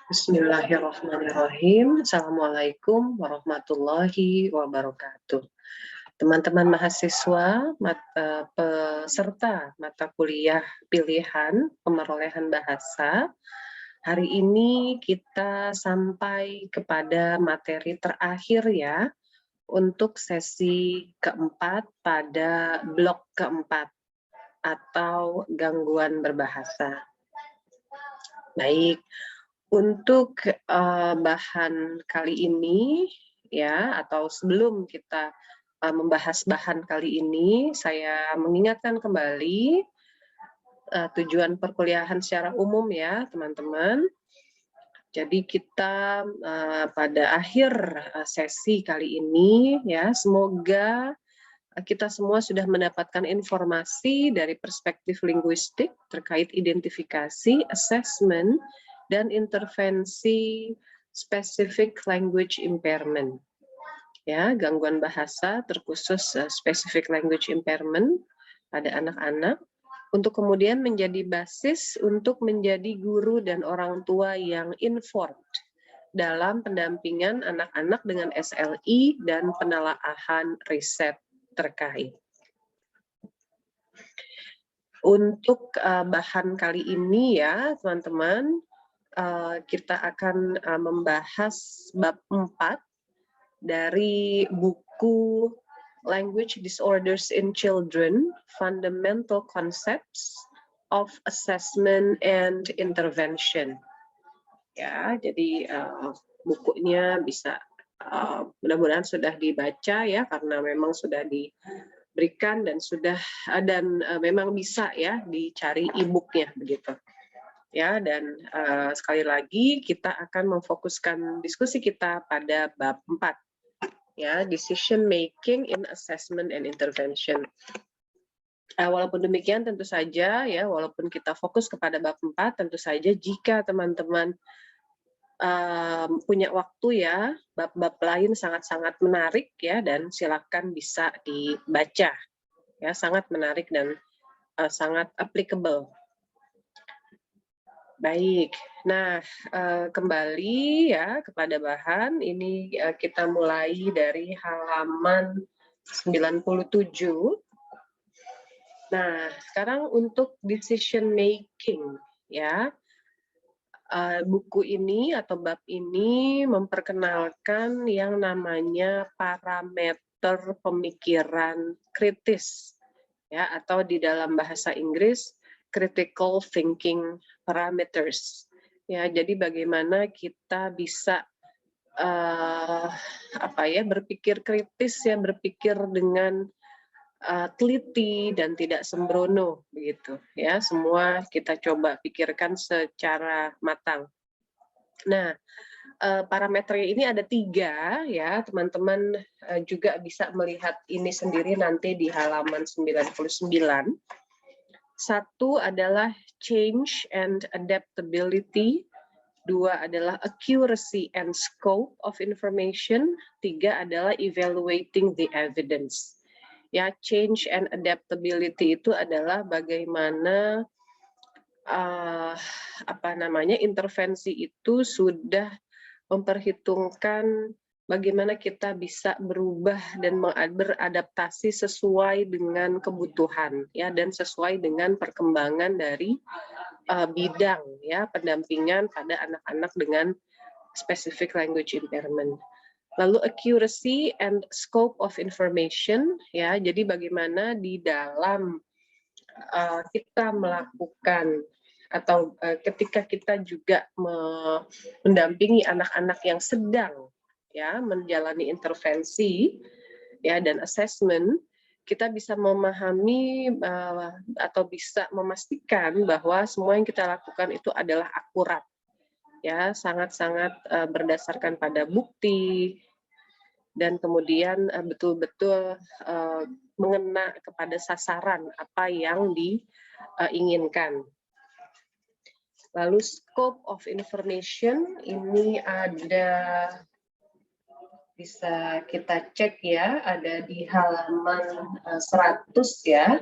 Bismillahirrahmanirrahim. Assalamualaikum warahmatullahi wabarakatuh. Teman-teman mahasiswa, peserta mata kuliah pilihan pemerolehan bahasa, hari ini kita sampai kepada materi terakhir ya, untuk sesi keempat pada blok keempat atau gangguan berbahasa. Baik. Untuk bahan kali ini ya, atau sebelum kita membahas bahan kali ini, saya mengingatkan kembali tujuan perkuliahan secara umum ya teman-teman. Jadi kita pada akhir sesi kali ini ya, semoga kita semua sudah mendapatkan informasi dari perspektif linguistik terkait identifikasi, assessment, dan intervensi specific language impairment. Ya, gangguan bahasa terkhusus specific language impairment pada anak-anak, untuk kemudian menjadi basis untuk menjadi guru dan orang tua yang informed dalam pendampingan anak-anak dengan SLI dan penelaahan riset terkait. Untuk bahan kali ini ya teman-teman, kita akan membahas bab 4 dari buku Language Disorders in Children, Fundamental Concepts of Assessment and Intervention. Ya, jadi bukunya bisa mudah-mudahan sudah dibaca ya, karena memang sudah diberikan dan memang bisa ya dicari e-booknya begitu. Ya, dan sekali lagi kita akan memfokuskan diskusi kita pada bab 4 ya, decision making in assessment and intervention. Walaupun demikian tentu saja ya, walaupun kita fokus kepada bab 4, tentu saja jika teman-teman punya waktu ya, bab-bab lain sangat-sangat menarik ya, dan silakan bisa dibaca ya, sangat menarik dan sangat applicable. Baik, nah kembali ya kepada bahan ini, kita mulai dari halaman 97. Nah, sekarang untuk decision making ya, buku ini atau bab ini memperkenalkan yang namanya parameter pemikiran kritis ya, atau di dalam bahasa Inggris critical thinking parameters. Ya, jadi bagaimana kita bisa berpikir kritis ya, berpikir dengan teliti dan tidak sembrono begitu ya. Semua kita coba pikirkan secara matang. Nah, parameternya ini ada 3 ya, teman-teman juga bisa melihat ini sendiri nanti di halaman 99. Satu adalah change and adaptability, 2 adalah accuracy and scope of information, 3 adalah evaluating the evidence. Ya, change and adaptability itu adalah bagaimana intervensi itu sudah memperhitungkan bagaimana kita bisa berubah dan beradaptasi sesuai dengan kebutuhan ya, dan sesuai dengan perkembangan dari bidang ya, pendampingan pada anak-anak dengan specific language impairment. Lalu accuracy and scope of information ya, jadi bagaimana di dalam kita melakukan atau ketika kita juga mendampingi anak-anak yang sedang ya menjalani intervensi ya dan assessment, kita bisa memahami atau bisa memastikan bahwa semua yang kita lakukan itu adalah akurat ya, sangat-sangat berdasarkan pada bukti dan kemudian betul-betul mengena kepada sasaran apa yang diinginkan. Lalu scope of information ini ada, bisa kita cek ya, ada di halaman 100 ya.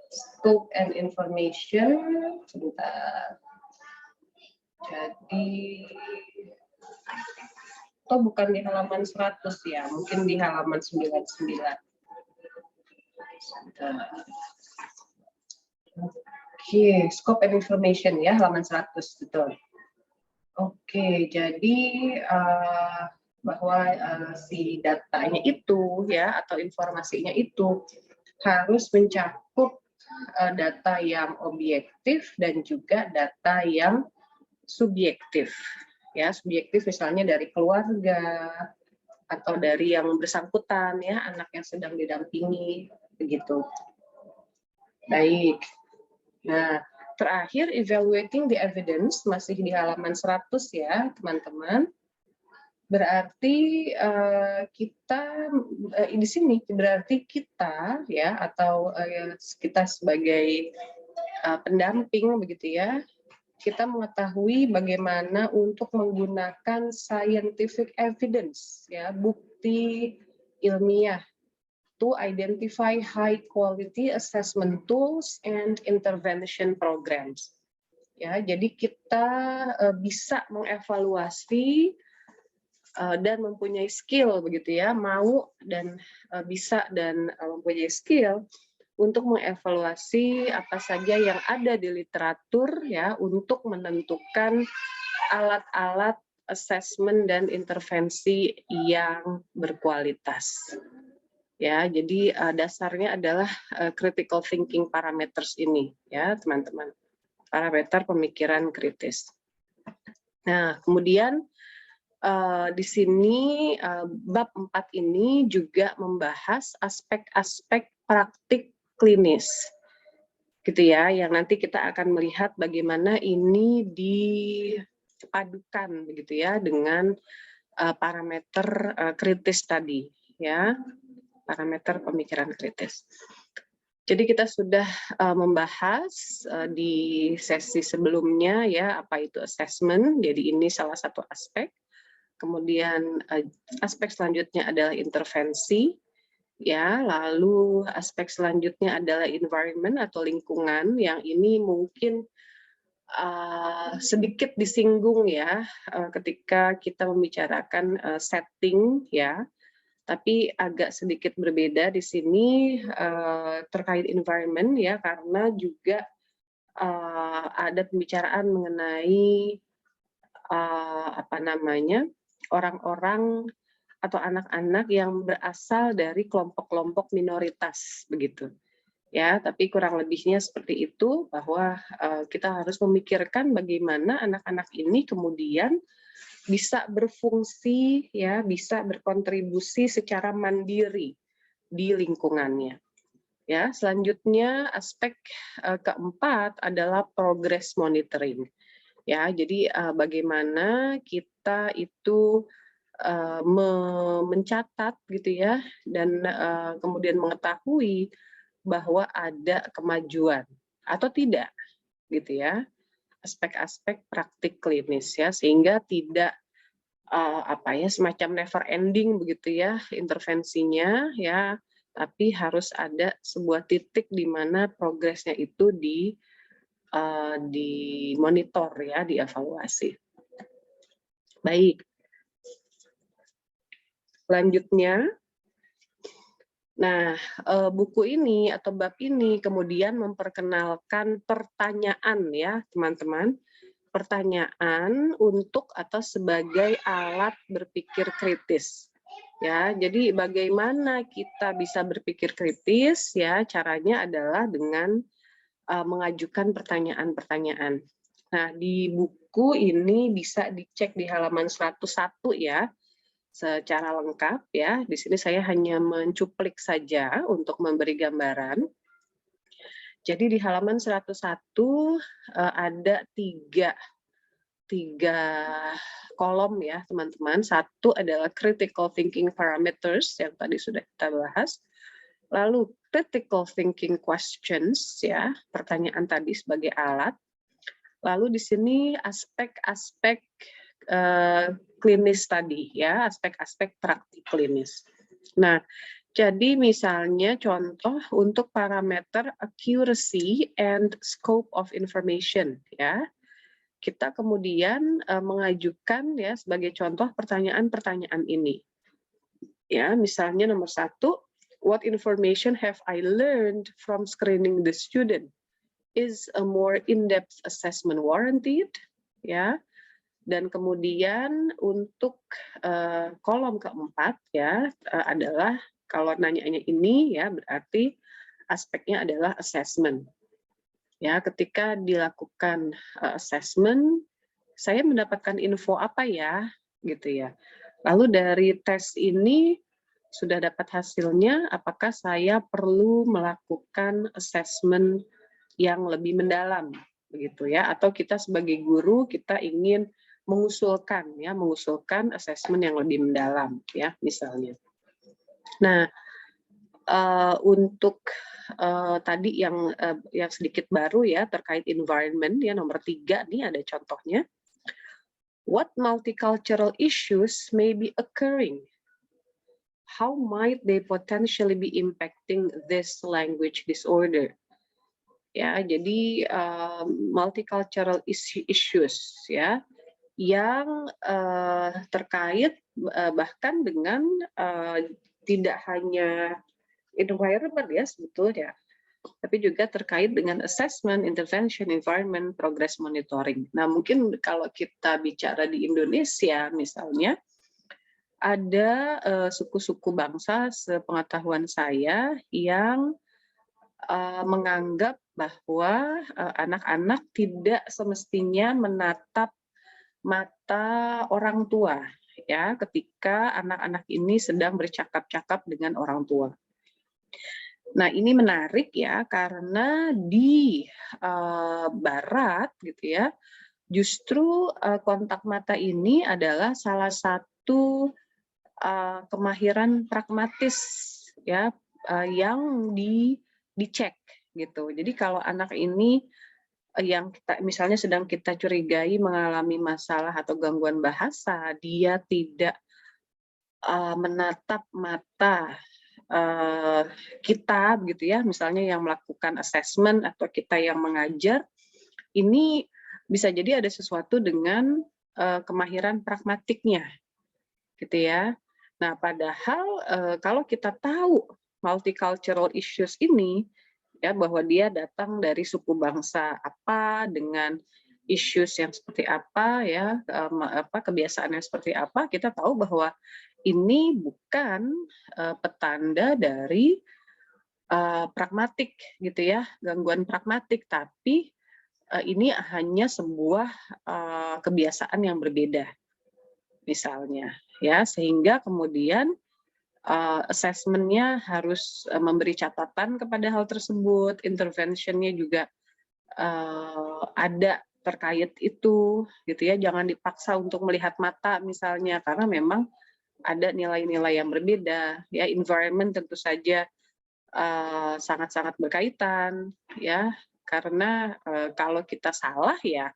Scope and information, sebentar. Jadi atau bukan di halaman 100 ya, mungkin di halaman 99. Oke, scope and information ya, halaman 100, betul. Oke, jadi bahwa si datanya itu ya atau informasinya itu harus mencakup data yang objektif dan juga data yang subjektif. Ya, subjektif misalnya dari keluarga atau dari yang bersangkutan ya, anak yang sedang didampingi begitu. Baik. Nah, terakhir evaluating the evidence masih di halaman 100 ya, teman-teman. Berarti kita di sini berarti kita ya atau kita sebagai pendamping begitu ya, kita mengetahui bagaimana untuk menggunakan scientific evidence ya, bukti ilmiah to identify high quality assessment tools and intervention programs. Ya, jadi kita bisa mengevaluasi dan mempunyai skill begitu ya, mau dan bisa dan mempunyai skill untuk mengevaluasi apa saja yang ada di literatur ya untuk menentukan alat-alat assessment dan intervensi yang berkualitas. Ya, jadi dasarnya adalah critical thinking parameters ini ya, teman-teman. Parameter pemikiran kritis. Nah, kemudian di sini bab 4 ini juga membahas aspek-aspek praktik klinis gitu ya, yang nanti kita akan melihat bagaimana ini dipadukan begitu ya dengan parameter kritis tadi ya, parameter pemikiran kritis. Jadi kita sudah membahas di sesi sebelumnya ya apa itu assessment, jadi ini salah satu aspek. Kemudian aspek selanjutnya adalah intervensi, ya. Lalu aspek selanjutnya adalah environment atau lingkungan, yang ini mungkin sedikit disinggung ya ketika kita membicarakan setting, ya. Tapi agak sedikit berbeda di sini terkait environment ya, karena juga ada pembicaraan mengenai orang-orang atau anak-anak yang berasal dari kelompok-kelompok minoritas begitu ya, tapi kurang lebihnya seperti itu, bahwa kita harus memikirkan bagaimana anak-anak ini kemudian bisa berfungsi ya, bisa berkontribusi secara mandiri di lingkungannya ya. Selanjutnya aspek keempat adalah progress monitoring ya, jadi bagaimana kita itu mencatat gitu ya, dan kemudian mengetahui bahwa ada kemajuan atau tidak gitu ya, aspek-aspek praktik klinis ya, sehingga tidak semacam never ending begitu ya intervensinya ya, tapi harus ada sebuah titik di mana progresnya itu dimonitor ya, dievaluasi. Baik. Selanjutnya, nah buku ini atau bab ini kemudian memperkenalkan pertanyaan ya teman-teman, pertanyaan untuk atau sebagai alat berpikir kritis ya. Jadi bagaimana kita bisa berpikir kritis ya, caranya adalah dengan mengajukan pertanyaan-pertanyaan. Nah, di buku ini bisa dicek di halaman 101 ya, secara lengkap ya. Di sini saya hanya mencuplik saja untuk memberi gambaran. Jadi di halaman 101 ada tiga kolom ya teman-teman. Satu adalah critical thinking parameters yang tadi sudah kita bahas. Lalu critical thinking questions ya, pertanyaan tadi sebagai alat. Lalu di sini aspek-aspek klinis tadi ya, aspek-aspek praktik klinis. Nah, jadi misalnya contoh untuk parameter accuracy and scope of information ya. kita kemudian mengajukan ya sebagai contoh pertanyaan-pertanyaan ini. Ya, misalnya nomor 1, what information have I learned from screening the student? Is a more in-depth assessment warranted? Ya. Dan kemudian untuk kolom keempat ya adalah kalau nanyanya ini ya berarti aspeknya adalah assessment. Ya, ketika dilakukan assessment, saya mendapatkan info apa ya, gitu ya. Lalu dari tes ini sudah dapat hasilnya, apakah saya perlu melakukan assessment yang lebih mendalam, begitu ya? Atau kita sebagai guru kita ingin mengusulkan assessment yang lebih mendalam, ya misalnya. Nah, untuk tadi yang sedikit baru ya terkait environment ya nomor 3 nih ada contohnya. What multicultural issues may be occurring? How might they potentially be impacting this language disorder? Ya, jadi multicultural issues ya yang terkait bahkan dengan tidak hanya environment ya sebetulnya, tapi juga terkait dengan assessment, intervention, environment, progress monitoring. Nah, mungkin kalau kita bicara di Indonesia misalnya, ada suku-suku bangsa sepengetahuan saya yang menganggap bahwa anak-anak tidak semestinya menatap mata orang tua ya ketika anak-anak ini sedang bercakap-cakap dengan orang tua. Nah, ini menarik ya karena di barat gitu ya, justru kontak mata ini adalah salah satu kemahiran pragmatis ya yang dicek gitu. Jadi kalau anak ini yang kita misalnya sedang kita curigai mengalami masalah atau gangguan bahasa, dia tidak menatap mata kita gitu ya, misalnya yang melakukan assessment atau kita yang mengajar, ini bisa jadi ada sesuatu dengan kemahiran pragmatiknya, gitu ya. Nah, padahal kalau kita tahu multicultural issues ini, ya bahwa dia datang dari suku bangsa apa dengan issues yang seperti apa ya, kebiasaan yang seperti apa, kita tahu bahwa ini bukan petanda dari pragmatik gitu ya, gangguan pragmatik, tapi ini hanya sebuah kebiasaan yang berbeda misalnya ya, sehingga kemudian assessment-nya harus memberi catatan kepada hal tersebut, intervention-nya juga ada terkait itu gitu ya, jangan dipaksa untuk melihat mata misalnya karena memang ada nilai-nilai yang berbeda ya, environment tentu saja sangat-sangat berkaitan ya, karena kalau kita salah ya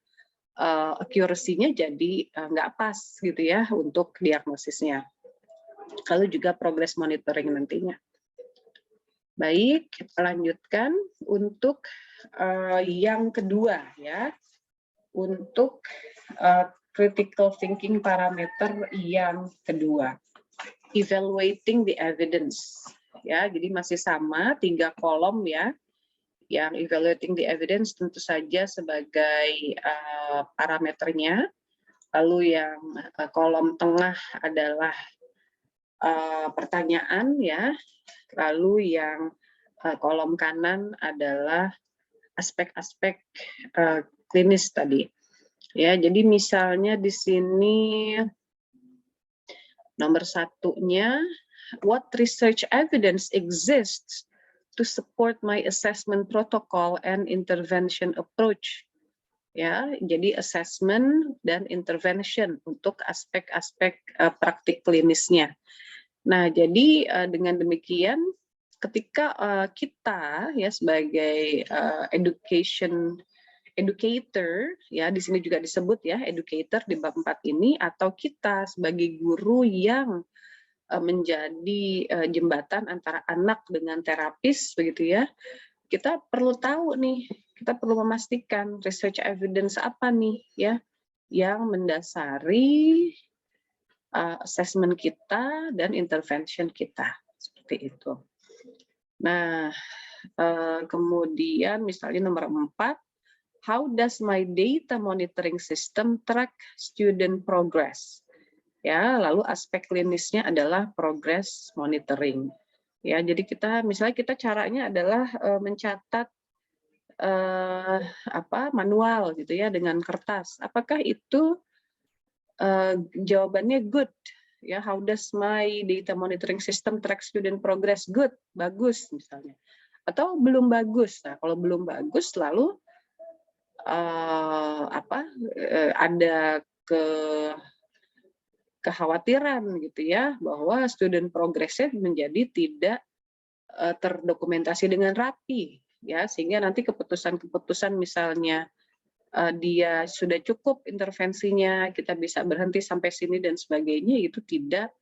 accuracy-nya jadi nggak pas gitu ya untuk diagnosisnya. Lalu juga progress monitoring nantinya. Baik, kita lanjutkan untuk yang kedua ya, untuk critical thinking parameter yang kedua, evaluating the evidence. Ya, jadi masih sama 3 kolom ya. Yang evaluating the evidence tentu saja sebagai parameternya. Lalu yang kolom tengah adalah pertanyaan ya. Lalu yang kolom kanan adalah aspek-aspek klinis tadi. Ya, jadi misalnya di sini nomor 1-nya, what research evidence exists to support my assessment protocol and intervention approach? Ya, jadi assessment dan intervention untuk aspek-aspek praktik klinisnya. Nah, jadi dengan demikian, ketika kita ya sebagai educator ya di sini juga disebut ya educator di bab 4 ini, atau kita sebagai guru yang menjadi jembatan antara anak dengan terapis begitu ya, kita perlu tahu nih kita perlu memastikan research evidence apa nih ya yang mendasari assessment kita dan intervention kita, seperti itu. Nah, kemudian misalnya nomor 4, how does my data monitoring system track student progress? Ya, lalu aspek klinisnya adalah progress monitoring. Ya, jadi misalnya kita caranya adalah mencatat manual gitu ya dengan kertas. Apakah itu jawabannya good? Ya, how does my data monitoring system track student progress? Good, bagus misalnya. Atau belum bagus. Nah, kalau belum bagus, lalu ada kekhawatiran gitu ya bahwa student progress-nya menjadi tidak terdokumentasi dengan rapi ya, sehingga nanti keputusan misalnya dia sudah cukup intervensinya, kita bisa berhenti sampai sini dan sebagainya, itu tidak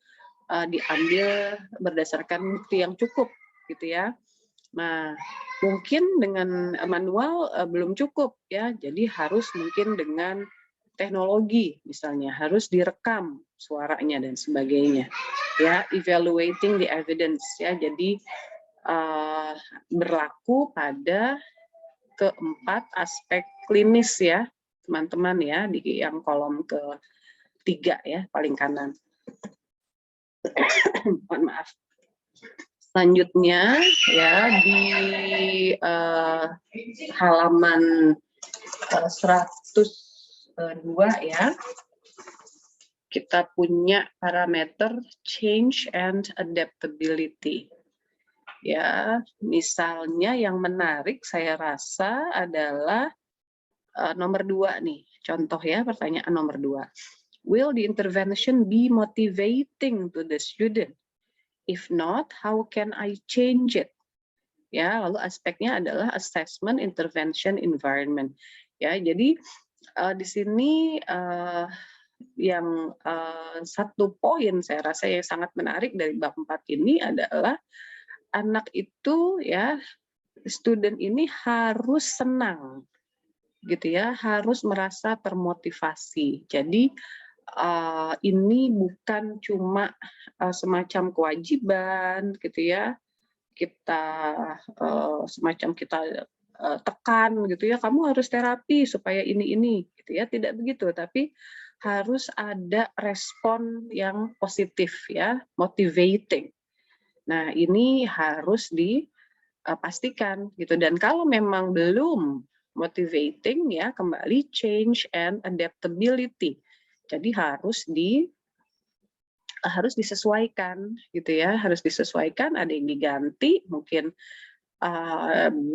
diambil berdasarkan bukti yang cukup gitu ya. Nah, mungkin dengan manual belum cukup ya, jadi harus mungkin dengan teknologi misalnya, harus direkam suaranya dan sebagainya ya, evaluating the evidence ya. Jadi berlaku pada keempat aspek klinis ya teman-teman ya, di yang kolom ketiga ya paling kanan. Mohon maaf. Selanjutnya ya di halaman 102 ya, kita punya parameter change and adaptability. Ya, misalnya yang menarik saya rasa adalah nomor 2 nih, contoh ya, pertanyaan nomor 2. Will the intervention be motivating to the student? If not, how can I change it? Ya, lalu aspeknya adalah assessment, intervention, environment. Ya, jadi di sini yang satu poin saya rasa yang sangat menarik dari bab 4 ini adalah anak itu ya, student ini harus senang gitu ya, harus merasa termotivasi. Jadi ini bukan cuma semacam kewajiban gitu ya, kita semacam kita tekan gitu ya, kamu harus terapi supaya ini gitu ya, tidak begitu, tapi harus ada respon yang positif ya, motivating. Nah, ini harus dipastikan gitu, dan kalau memang belum motivating ya, kembali change and adaptability. Jadi harus disesuaikan gitu ya, harus disesuaikan, ada yang diganti, mungkin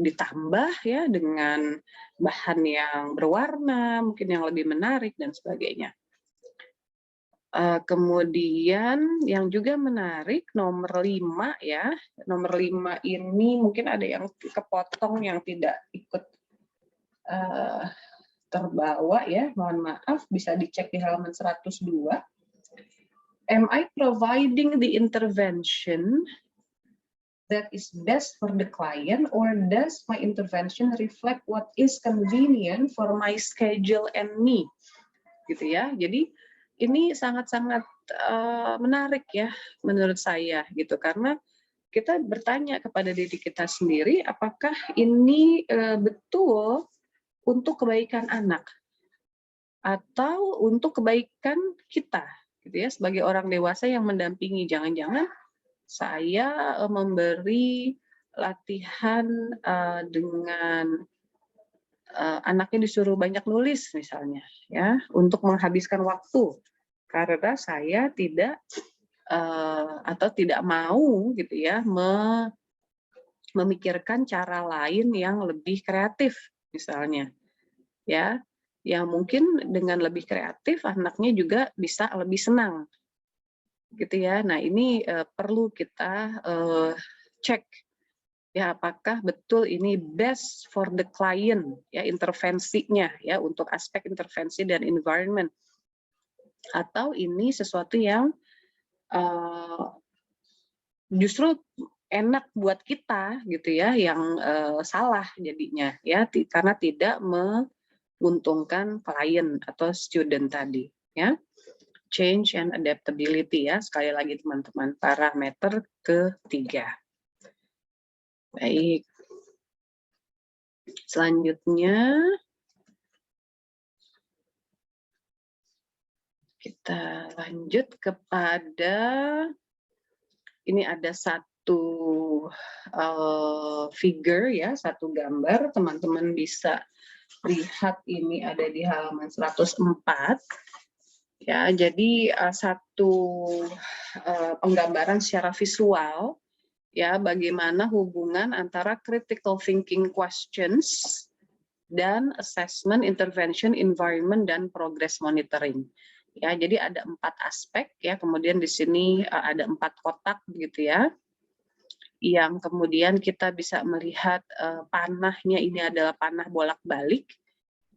ditambah ya dengan bahan yang berwarna, mungkin yang lebih menarik dan sebagainya. Kemudian yang juga menarik nomor 5 ya, nomor 5 ini mungkin ada yang kepotong yang tidak ikut terbawa ya, mohon maaf, bisa dicek di halaman 102. Am I providing the intervention that is best for the client, or does my intervention reflect what is convenient for my schedule and me? Gitu ya. Jadi ini sangat-sangat menarik ya menurut saya gitu, karena kita bertanya kepada diri kita sendiri, apakah ini betul untuk kebaikan anak atau untuk kebaikan kita gitu ya, sebagai orang dewasa yang mendampingi. Jangan-jangan saya memberi latihan dengan anaknya disuruh banyak nulis misalnya ya, untuk menghabiskan waktu karena saya tidak atau tidak mau gitu ya memikirkan cara lain yang lebih kreatif misalnya ya, yang mungkin dengan lebih kreatif anaknya juga bisa lebih senang gitu ya. Nah, ini perlu kita cek ya, apakah betul ini best for the client ya, intervensinya ya, untuk aspek intervensi dan environment, atau ini sesuatu yang justru enak buat kita gitu ya, yang salah jadinya ya, karena tidak menguntungkan klien atau student tadi ya. Change and adaptability ya, sekali lagi teman-teman, parameter ketiga. Baik, selanjutnya kita lanjut kepada, ini ada satu figure ya, satu gambar, teman-teman bisa lihat ini ada di halaman 104. Ya, jadi satu penggambaran secara visual ya, bagaimana hubungan antara critical thinking questions dan assessment, intervention, environment, dan progress monitoring. Ya, jadi ada 4 aspek ya, kemudian di sini ada 4 kotak gitu ya, yang kemudian kita bisa melihat panahnya ini adalah panah bolak-balik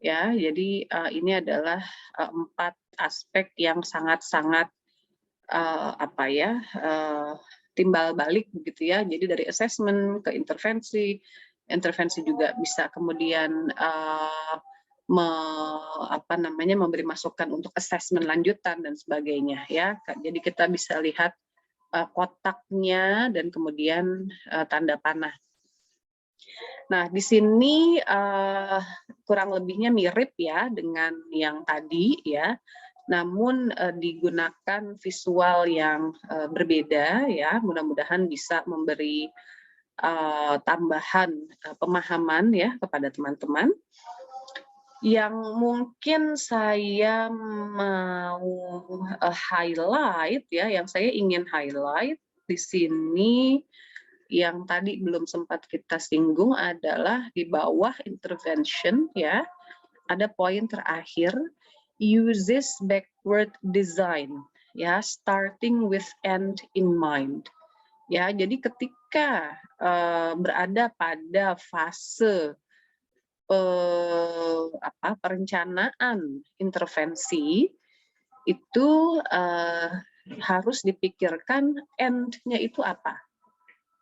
ya, jadi ini adalah 4 aspek yang sangat-sangat apa ya, timbal balik begitu ya, jadi dari assessment ke intervensi, intervensi juga bisa kemudian memberi masukan untuk assessment lanjutan dan sebagainya ya. Jadi kita bisa lihat kotaknya dan kemudian tanda panah. Nah, di sini kurang lebihnya mirip ya dengan yang tadi ya, namun digunakan visual yang berbeda ya, mudah-mudahan bisa memberi tambahan pemahaman ya kepada teman-teman. Yang mungkin saya mau highlight ya, yang saya ingin highlight di sini yang tadi belum sempat kita singgung adalah di bawah intervention ya, ada poin terakhir, uses backward design ya, starting with end in mind. Ya, jadi ketika berada pada fase perencanaan intervensi itu harus dipikirkan end-nya itu apa,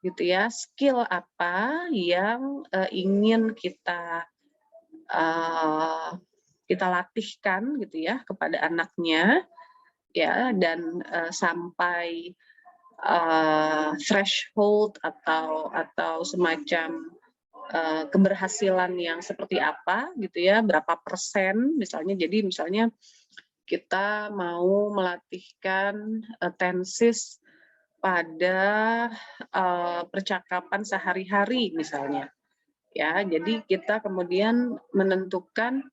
gitu ya, skill apa yang ingin kita latihkan gitu ya kepada anaknya ya, dan sampai threshold atau semacam keberhasilan yang seperti apa gitu ya, berapa persen misalnya. Jadi misalnya kita mau melatihkan tensis pada percakapan sehari-hari misalnya ya, jadi kita kemudian menentukan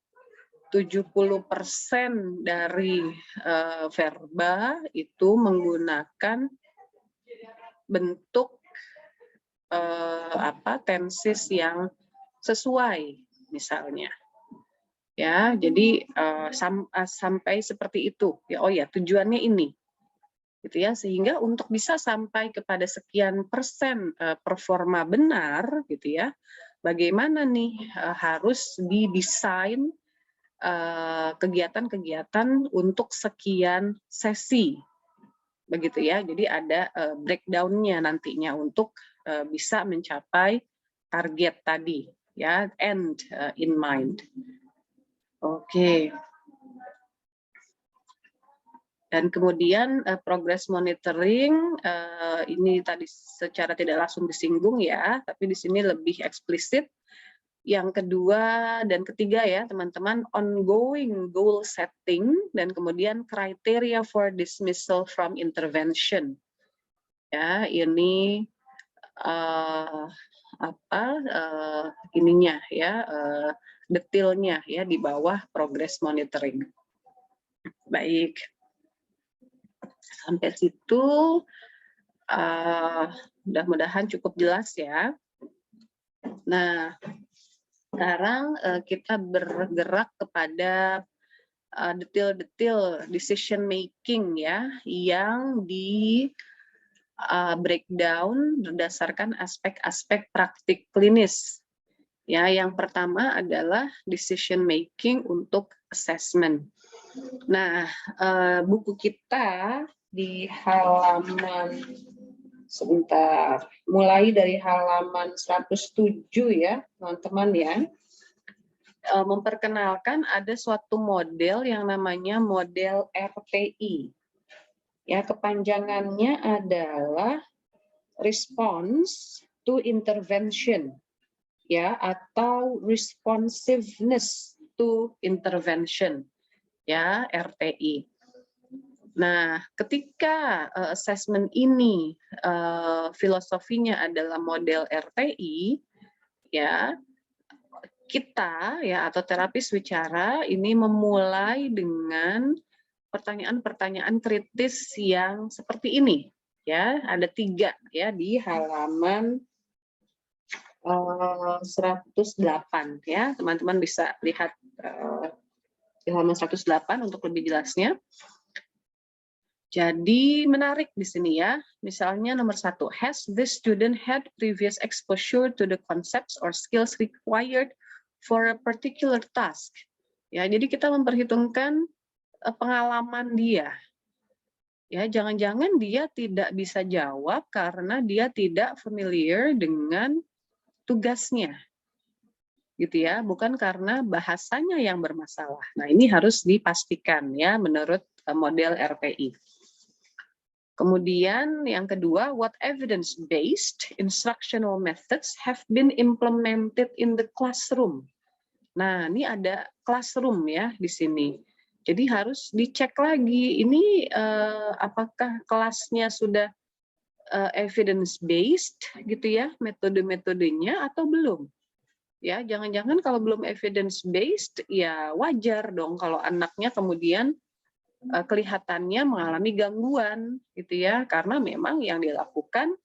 70% dari verba itu menggunakan bentuk tensis yang sesuai misalnya ya. Jadi sampai seperti itu ya. Oh ya, tujuannya ini gitu ya, sehingga untuk bisa sampai kepada sekian persen performa benar gitu ya, bagaimana nih harus didesain kegiatan-kegiatan untuk sekian sesi begitu ya. Jadi ada breakdown-nya nantinya untuk bisa mencapai target tadi ya, end in mind. Oke. Dan kemudian progress monitoring ini tadi secara tidak langsung disinggung ya, tapi di sini lebih eksplisit. Yang kedua dan ketiga ya teman-teman, ongoing goal setting dan kemudian criteria for dismissal from intervention. Ya, ini ininya ya, detailnya ya di bawah progress monitoring. Baik, sampai situ mudah-mudahan cukup jelas ya. Nah, sekarang kita bergerak kepada detail-detail decision making ya, yang di breakdown berdasarkan aspek-aspek praktik klinis. Ya, yang pertama adalah decision making untuk assessment. Nah, buku kita di halaman Sebentar, mulai dari halaman 107 ya, teman-teman ya. Memperkenalkan ada suatu model yang namanya model RTI. Ya, kepanjangannya adalah response to intervention, ya, atau responsiveness to intervention, ya, RTI. Nah, ketika assessment ini filosofinya adalah model RTI, ya, kita ya atau terapis bicara ini memulai dengan pertanyaan-pertanyaan kritis yang seperti ini, ya, ada 3 ya di halaman 108 ya, teman-teman bisa lihat di halaman 108 untuk lebih jelasnya. Jadi menarik di sini ya, misalnya nomor 1, has the student had previous exposure to the concepts or skills required for a particular task? Ya, jadi kita memperhitungkan pengalaman dia. Ya, jangan-jangan dia tidak bisa jawab karena dia tidak familiar dengan tugasnya. Gitu ya, bukan karena bahasanya yang bermasalah. Nah, ini harus dipastikan ya menurut model RTI. Kemudian yang kedua, what evidence-based instructional methods have been implemented in the classroom? Nah, ini ada classroom ya di sini. Jadi harus dicek lagi, ini apakah kelasnya sudah evidence-based gitu ya, metode-metodenya atau belum? Ya, jangan-jangan kalau belum evidence-based, ya wajar dong kalau anaknya kemudian kelihatannya mengalami gangguan gitu ya, karena memang yang dilakukan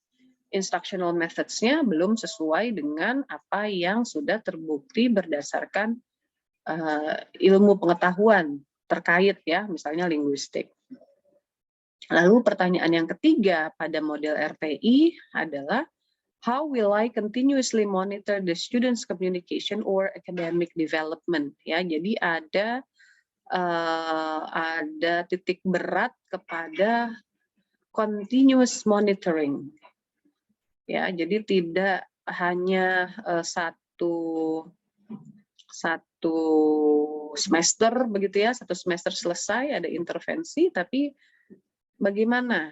instructional methods-nya belum sesuai dengan apa yang sudah terbukti berdasarkan ilmu pengetahuan terkait ya, misalnya linguistik. Lalu pertanyaan yang ketiga pada model RTI adalah how will I continuously monitor the students' communication or academic development? Ya, jadi ada titik berat kepada continuous monitoring. Ya, jadi tidak hanya satu semester begitu ya, satu semester selesai ada intervensi, tapi bagaimana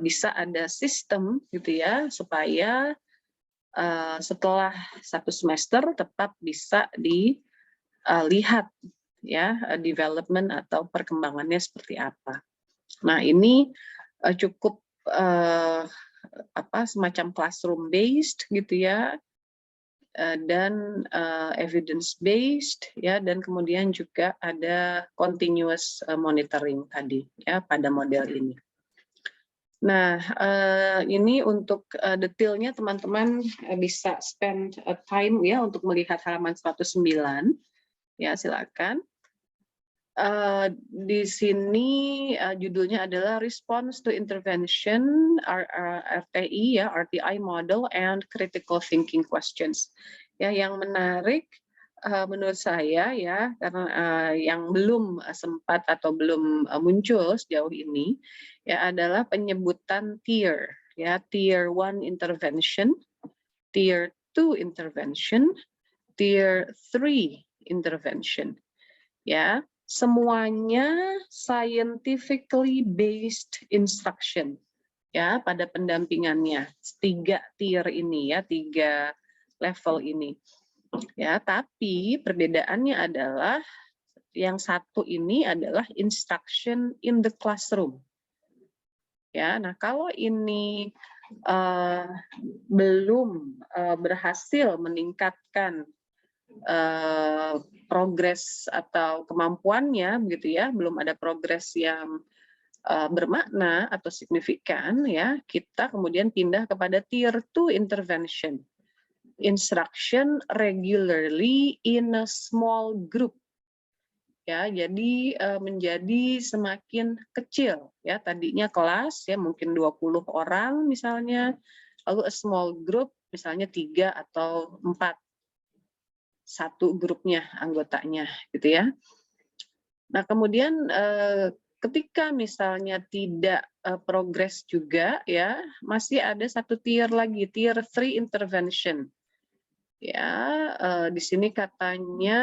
bisa ada sistem gitu ya supaya setelah satu semester tetap bisa dilihat ya development atau perkembangannya seperti apa. Nah, ini cukup semacam classroom based gitu ya, dan evidence based ya, dan kemudian juga ada continuous monitoring tadi ya pada model ini. Nah, ini untuk detailnya teman-teman bisa spend time ya untuk melihat halaman 109. Ya, silakan. Di sini judulnya adalah Response to Intervention RTI ya, RTI Model and Critical Thinking Questions. Ya, yang menarik menurut saya ya, karena yang belum sempat atau belum muncul sejauh ini ya adalah penyebutan tier ya, tier 1 intervention, tier 2 intervention, tier 3 intervention. Ya, semuanya scientifically based instruction ya pada pendampingannya. 3 tier ini ya, 3 level ini. Ya, tapi perbedaannya adalah yang satu ini adalah instruction in the classroom. Ya, nah kalau ini belum berhasil meningkatkan progres atau kemampuannya begitu ya, belum ada progres yang bermakna atau signifikan ya, kita kemudian pindah kepada tier 2 intervention. Instruction regularly in a small group. Ya, jadi menjadi semakin kecil ya, tadinya kelas ya mungkin 20 orang misalnya, lalu a small group misalnya 3 atau 4 satu grupnya anggotanya gitu ya. Nah, kemudian ketika misalnya tidak progres juga ya, masih ada satu tier lagi, tier 3 intervention. Ya, di sini katanya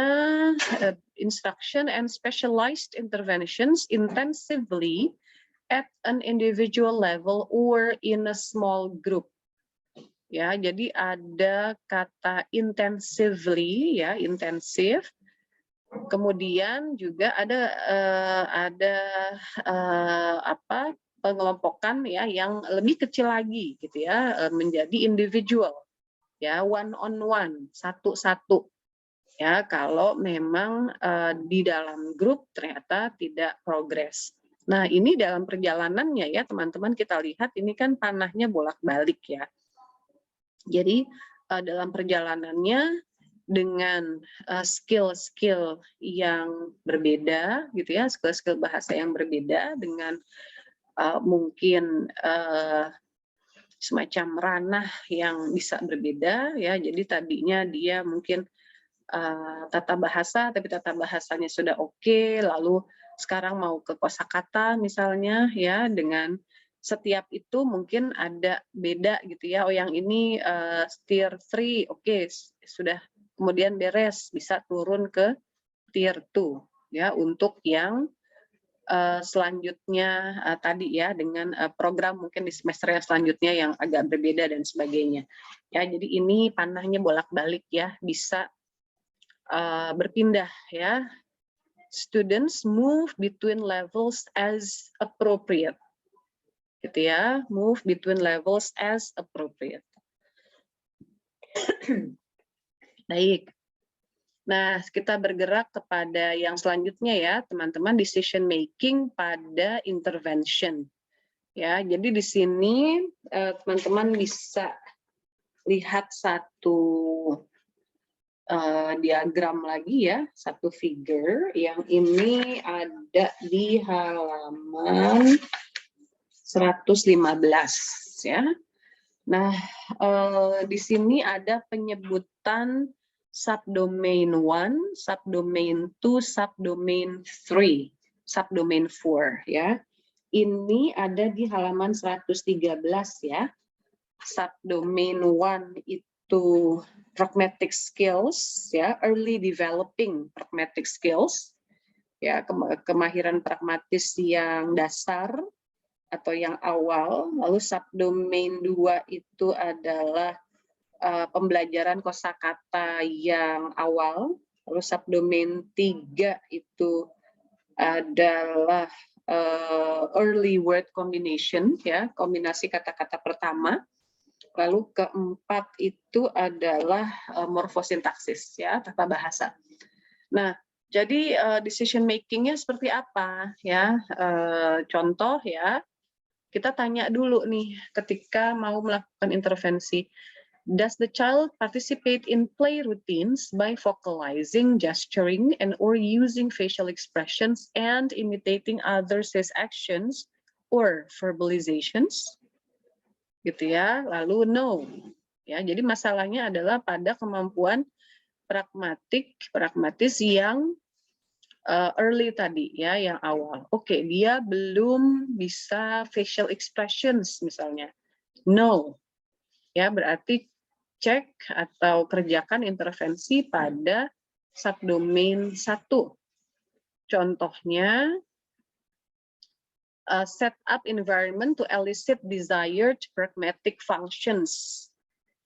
instruction and specialized interventions intensively at an individual level or in a small group. Ya, jadi ada kata intensively ya, intensif. Kemudian juga ada apa pengelompokan ya yang lebih kecil lagi gitu ya, menjadi individual. Ya, one on one, satu-satu ya, kalau memang di dalam grup ternyata tidak progres. Nah, ini dalam perjalanannya ya teman-teman, kita lihat ini kan panahnya bolak-balik ya. Jadi dalam perjalanannya dengan skill-skill yang berbeda gitu ya, skill-skill bahasa yang berbeda dengan mungkin semacam ranah yang bisa berbeda ya. Jadi tadinya dia mungkin tata bahasa, tapi tata bahasanya sudah oke, lalu sekarang mau ke kosakata misalnya ya, dengan setiap itu mungkin ada beda gitu ya. Oh yang ini tier 3 oke, sudah kemudian beres, bisa turun ke tier 2 ya untuk yang selanjutnya tadi ya, dengan program mungkin di semester yang selanjutnya yang agak berbeda dan sebagainya. Ya, jadi ini panahnya bolak-balik ya, bisa berpindah ya. Students move between levels as appropriate. Gitu ya, move between levels as appropriate. Baik. Nah, kita bergerak kepada yang selanjutnya ya, teman-teman, decision making pada intervention. Ya, jadi di sini teman-teman bisa lihat satu diagram lagi ya, satu figure yang ini ada di halaman 115 ya. Nah, di sini ada penyebutan subdomain 1, subdomain 2, subdomain 3, subdomain 4 ya. Ini ada di halaman 113 ya. Subdomain 1 itu pragmatic skills ya, early developing pragmatic skills ya, kemahiran pragmatis yang dasar atau yang awal. Lalu subdomain 2 itu adalah pembelajaran kosakata yang awal. Lalu subdomain 3 itu adalah early word combination ya, kombinasi kata-kata pertama. Lalu keempat itu adalah morfosintaksis ya, tata bahasa. Nah, jadi decision making-nya seperti apa ya? Contoh ya, kita tanya dulu nih ketika mau melakukan intervensi. Does the child participate in play routines by vocalizing, gesturing, and or using facial expressions and imitating others' actions or verbalizations? Gitu ya. Lalu no. Ya, jadi masalahnya adalah pada kemampuan pragmatis yang early tadi ya, yang awal. Oke, dia belum bisa facial expressions misalnya. No. Ya, berarti cek atau kerjakan intervensi pada subdomain 1. Contohnya set up environment to elicit desired pragmatic functions.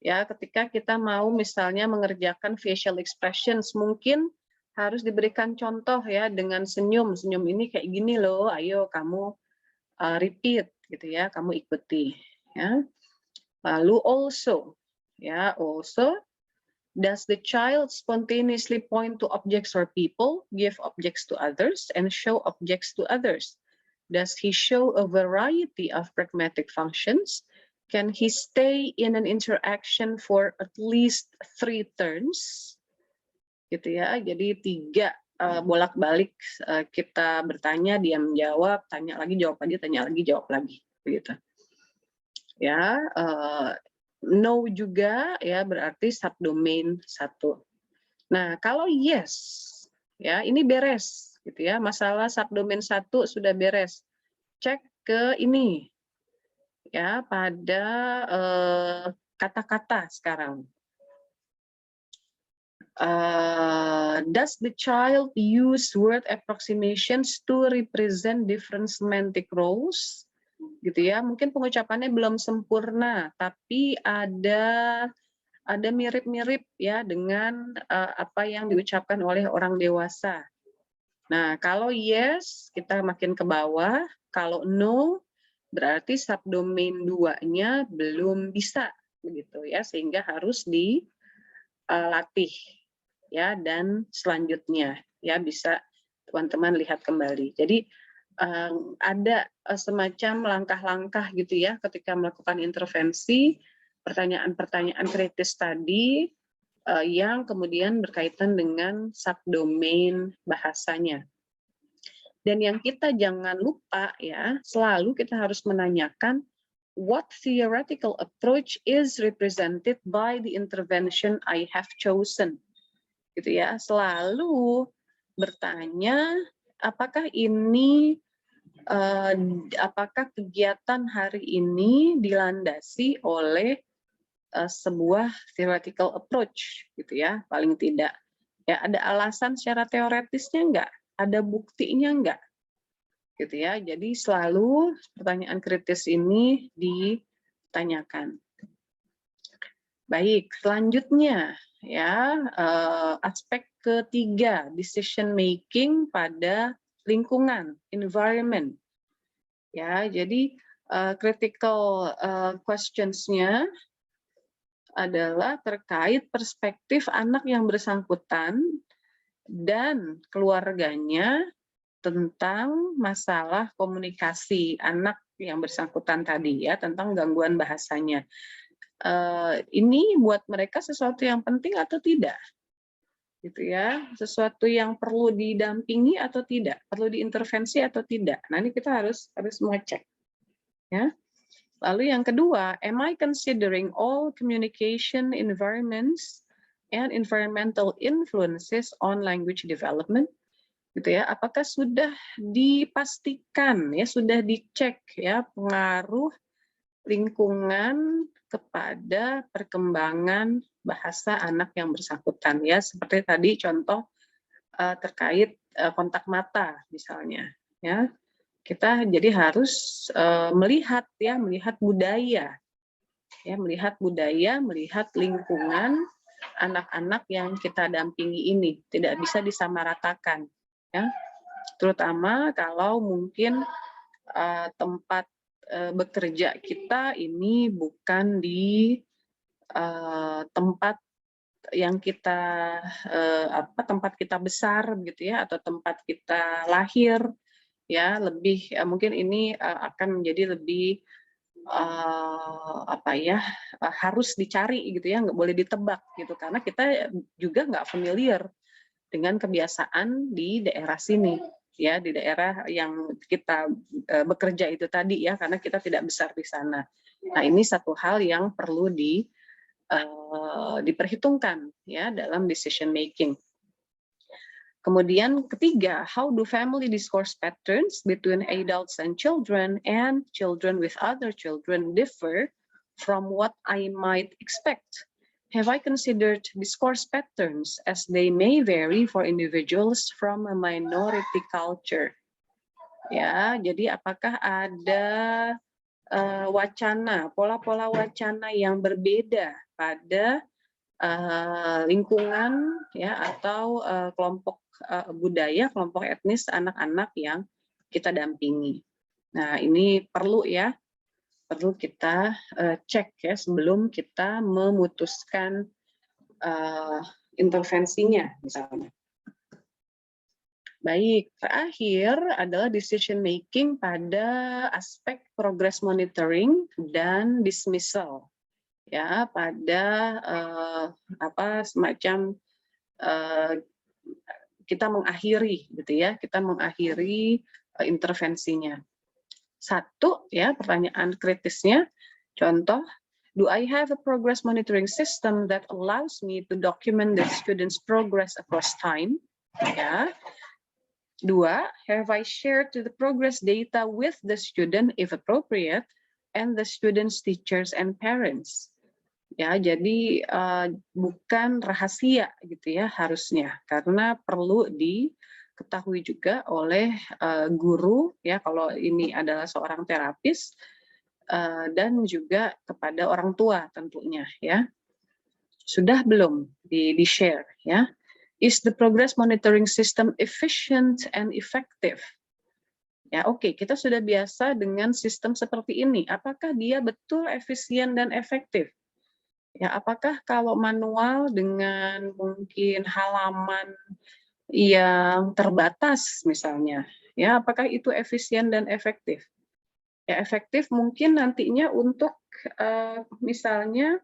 Ya, ketika kita mau misalnya mengerjakan facial expressions, mungkin harus diberikan contoh ya dengan senyum. Senyum ini kayak gini loh, ayo kamu repeat gitu ya, kamu ikuti ya. Lalu also ya, also does the child spontaneously point to objects or people, give objects to others and show objects to others? Does he show a variety of pragmatic functions? Can he stay in an interaction for at least 3 turns? Gitu ya. Jadi 3 bolak-balik kita bertanya, dia menjawab, tanya lagi, jawab lagi, tanya lagi, jawab lagi, begitu. Ya, no juga ya berarti subdomain 1. Nah, kalau yes, ya ini beres. gitu ya. Masalah subdomain 1 sudah beres. Cek ke ini ya, pada kata-kata sekarang. Does the child use word approximations to represent different semantic roles? Gitu ya, mungkin pengucapannya belum sempurna, tapi ada mirip-mirip ya dengan apa yang diucapkan oleh orang dewasa. Nah, kalau yes, kita makin ke bawah. Kalau no, berarti subdomain 2-nya belum bisa, begitu ya, sehingga harus dilatih ya, dan selanjutnya ya bisa teman-teman lihat kembali. Jadi ada semacam langkah-langkah gitu ya ketika melakukan intervensi, pertanyaan-pertanyaan kritis tadi yang kemudian berkaitan dengan subdomain bahasanya. Dan yang kita jangan lupa ya, selalu kita harus menanyakan what theoretical approach is represented by the intervention I have chosen. Gitu ya, selalu bertanya apakah ini apakah kegiatan hari ini dilandasi oleh sebuah theoretical approach gitu ya, paling tidak ya, ada alasan secara teoretisnya enggak, ada buktinya enggak gitu ya. Jadi selalu pertanyaan kritis ini ditanyakan. Baik, selanjutnya ya, aspek ketiga, decision making pada lingkungan, environment. Ya, jadi critical questions-nya adalah terkait perspektif anak yang bersangkutan dan keluarganya tentang masalah komunikasi anak yang bersangkutan tadi ya, tentang gangguan bahasanya. Ini buat mereka sesuatu yang penting atau tidak? Gitu ya, sesuatu yang perlu didampingi atau tidak, perlu diintervensi atau tidak. Nah, ini kita harus mengecek ya. Lalu yang kedua, am I considering all communication environments and environmental influences on language development? Gitu ya, apakah sudah dipastikan ya, sudah dicek ya pengaruh lingkungan kepada perkembangan bahasa anak yang bersangkutan ya, seperti tadi contoh terkait kontak mata misalnya ya. Kita jadi harus melihat budaya ya, melihat lingkungan anak-anak yang kita dampingi ini, tidak bisa disamaratakan ya, terutama kalau mungkin tempat bekerja kita ini bukan di tempat yang kita tempat kita besar gitu ya, atau tempat kita lahir ya, lebih mungkin ini akan menjadi lebih harus dicari gitu ya, nggak boleh ditebak gitu, karena kita juga nggak familiar dengan kebiasaan di daerah sini ya, di daerah yang kita bekerja itu tadi ya, karena kita tidak besar di sana. Nah, ini satu hal yang perlu diperhitungkan ya dalam decision making. Kemudian ketiga, how do family discourse patterns between adults and children with other children differ from what I might expect? Have I considered discourse patterns as they may vary for individuals from a minority culture? Ya, jadi apakah ada pola-pola wacana yang berbeda pada lingkungan ya, atau kelompok budaya, kelompok etnis anak-anak yang kita dampingi. Nah, ini perlu kita cek ya sebelum kita memutuskan intervensinya misalnya. Baik, terakhir adalah decision making pada aspek progress monitoring dan dismissal. Ya, pada semacam kita mengakhiri gitu ya, kita mengakhiri intervensinya. Satu ya, pertanyaan kritisnya, contoh, do I have a progress monitoring system that allows me to document the students' progress across time? Ya, Dua, have I shared the progress data with the student if appropriate and the students, teachers, and parents? Ya, jadi bukan rahasia gitu ya harusnya, karena perlu diketahui juga oleh guru ya kalau ini adalah seorang terapis dan juga kepada orang tua tentunya ya. Sudah belum di-share ya? Is the progress monitoring system efficient and effective? Ya, oke, kita sudah biasa dengan sistem seperti ini. Apakah dia betul efisien dan efektif? Ya, apakah kalau manual dengan mungkin halaman yang terbatas misalnya, ya, apakah itu efisien dan efektif? Ya, efektif mungkin nantinya untuk misalnya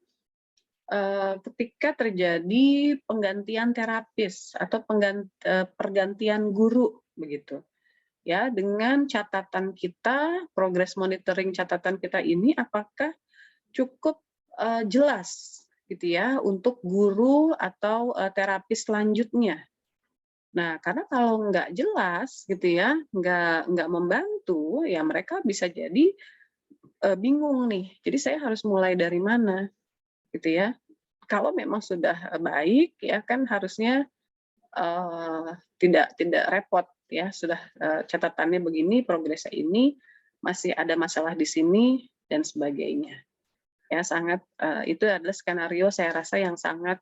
ketika terjadi penggantian terapis atau pergantian guru begitu. Ya, dengan catatan kita, progress monitoring catatan kita ini apakah cukup jelas gitu ya untuk guru atau terapis selanjutnya. Nah, karena kalau nggak jelas gitu ya, nggak membantu, ya mereka bisa jadi bingung nih. Jadi saya harus mulai dari mana, gitu ya. Kalau memang sudah baik, ya kan harusnya tidak repot ya. Sudah catatannya begini, progresnya ini, masih ada masalah di sini dan sebagainya. Ya sangat itu adalah skenario saya rasa yang sangat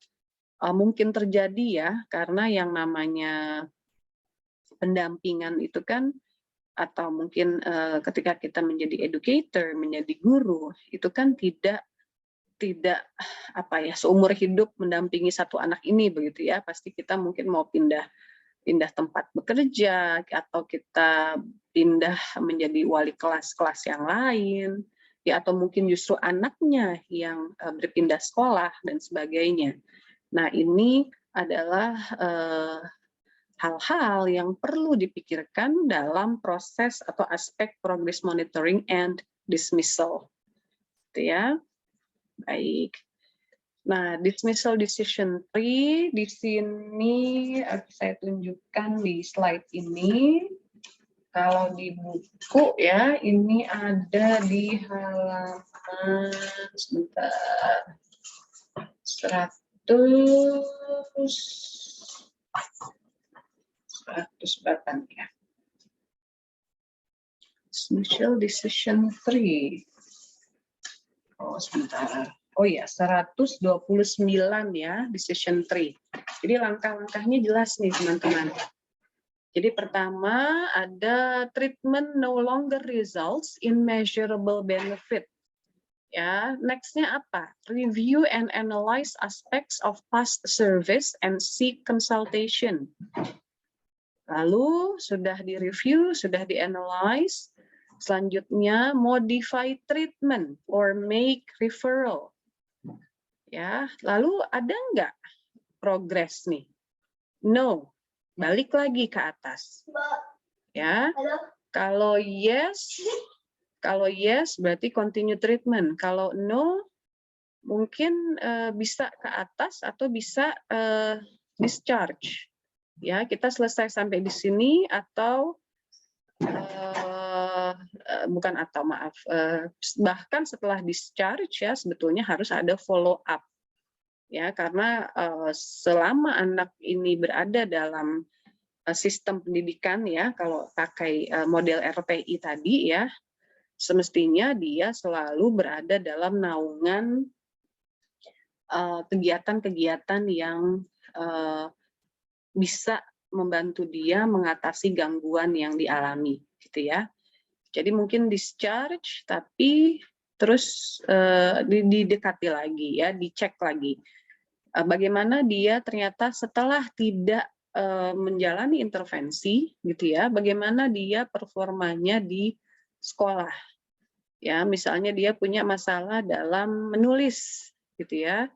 mungkin terjadi ya, karena yang namanya pendampingan itu kan atau mungkin ketika kita menjadi educator, menjadi guru, itu kan tidak apa ya seumur hidup mendampingi satu anak ini begitu ya. Pasti kita mungkin mau pindah tempat bekerja atau kita pindah menjadi wali kelas yang lain ya, atau mungkin justru anaknya yang berpindah sekolah dan sebagainya. Nah, ini adalah hal-hal yang perlu dipikirkan dalam proses atau aspek progress monitoring and dismissal. Gitu ya. Baik. Nah, dismissal decision tree di sini saya tunjukkan di slide ini. Kalau di buku ya, ini ada di halaman sebentar 100 berapa nih ya? Dismissal decision tree. Oh, sebentar. Oh ya, 129 ya, decision tree. Jadi langkah-langkahnya jelas nih, teman-teman. Jadi pertama ada treatment no longer results in measurable benefit. Ya, next-nya apa? Review and analyze aspects of past service and seek consultation. Lalu sudah di-review, sudah di-analyze. Selanjutnya modify treatment or make referral. Ya, lalu ada nggak progress nih? No, balik lagi ke atas. Ya, kalau yes berarti continue treatment. Kalau no, mungkin bisa ke atas atau bisa discharge. Ya, kita selesai sampai di sini atau bahkan setelah discharge ya sebetulnya harus ada follow up ya, karena selama anak ini berada dalam sistem pendidikan ya, kalau pakai model RPI tadi ya, semestinya dia selalu berada dalam naungan kegiatan-kegiatan yang bisa membantu dia mengatasi gangguan yang dialami gitu ya. Jadi mungkin discharge tapi terus didekati lagi ya, dicek lagi. Bagaimana dia ternyata setelah tidak menjalani intervensi gitu ya, bagaimana dia performanya di sekolah. Ya, misalnya dia punya masalah dalam menulis gitu ya.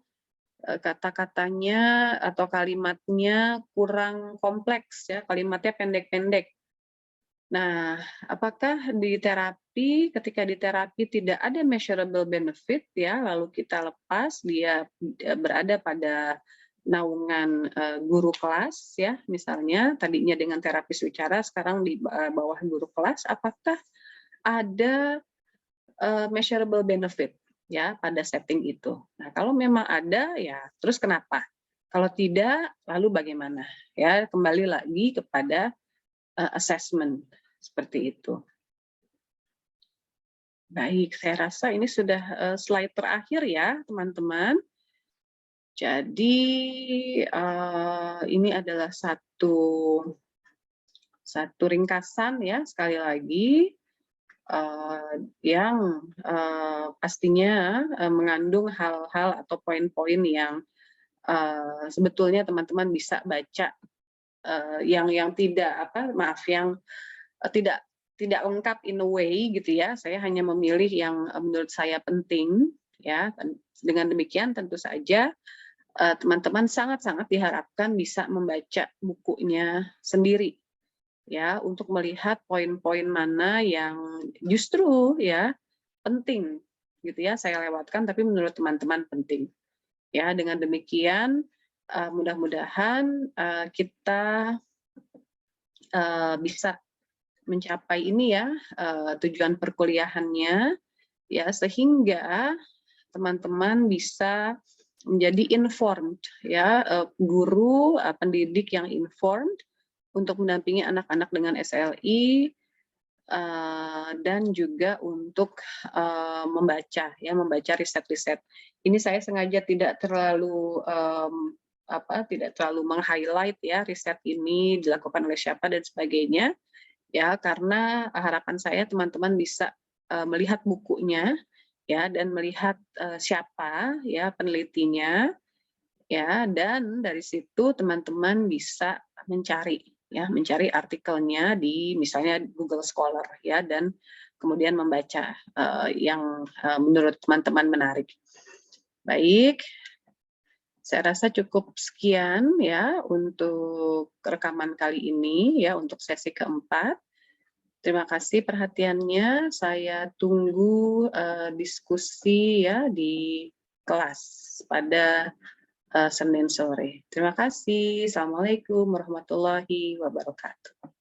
Kata-katanya atau kalimatnya kurang kompleks ya, kalimatnya pendek-pendek. Nah, apakah di terapi, ketika di terapi tidak ada measurable benefit ya, lalu kita lepas dia berada pada naungan guru kelas ya, misalnya tadinya dengan terapis bicara, sekarang di bawah guru kelas, apakah ada measurable benefit ya pada setting itu. Nah, kalau memang ada ya terus kenapa? Kalau tidak, lalu bagaimana? Ya, kembali lagi kepada assessment seperti itu. Baik, saya rasa ini sudah slide terakhir ya, teman-teman. Jadi ini adalah satu ringkasan ya, sekali lagi yang pastinya mengandung hal-hal atau poin-poin yang sebetulnya teman-teman bisa baca yang tidak tidak lengkap in a way gitu ya. Saya hanya memilih yang menurut saya penting ya. Dengan demikian tentu saja teman-teman sangat-sangat diharapkan bisa membaca bukunya sendiri ya untuk melihat poin-poin mana yang justru ya penting gitu ya saya lewatkan tapi menurut teman-teman penting. Ya, dengan demikian mudah-mudahan kita bisa mencapai ini ya tujuan perkuliahannya ya sehingga teman-teman bisa menjadi informed ya guru pendidik yang informed untuk mendampingi anak-anak dengan SLI dan juga untuk membaca riset-riset. Ini saya sengaja tidak terlalu meng-highlight ya riset ini dilakukan oleh siapa dan sebagainya ya karena harapan saya teman-teman bisa melihat bukunya ya dan melihat siapa ya penelitinya ya dan dari situ teman-teman bisa mencari artikelnya di misalnya Google Scholar ya dan kemudian membaca yang menurut teman-teman menarik. Baik, saya rasa cukup sekian ya untuk rekaman kali ini ya untuk sesi keempat. Terima kasih perhatiannya. Saya tunggu diskusi ya di kelas pada Senin sore. Terima kasih. Assalamualaikum warahmatullahi wabarakatuh.